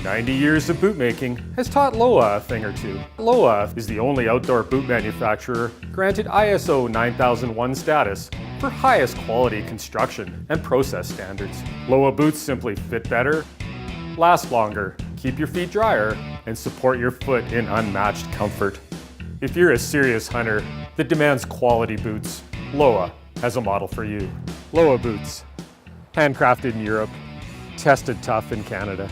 90 years of boot making has taught Lowa a thing or two. Lowa is the only outdoor boot manufacturer granted ISO 9001 status for highest quality construction and process standards. Lowa boots simply fit better, last longer, keep your feet drier, and support your foot in unmatched comfort. If you're a serious hunter that demands quality boots, Lowa has a model for you. Lowa boots, handcrafted in Europe, tested tough in Canada.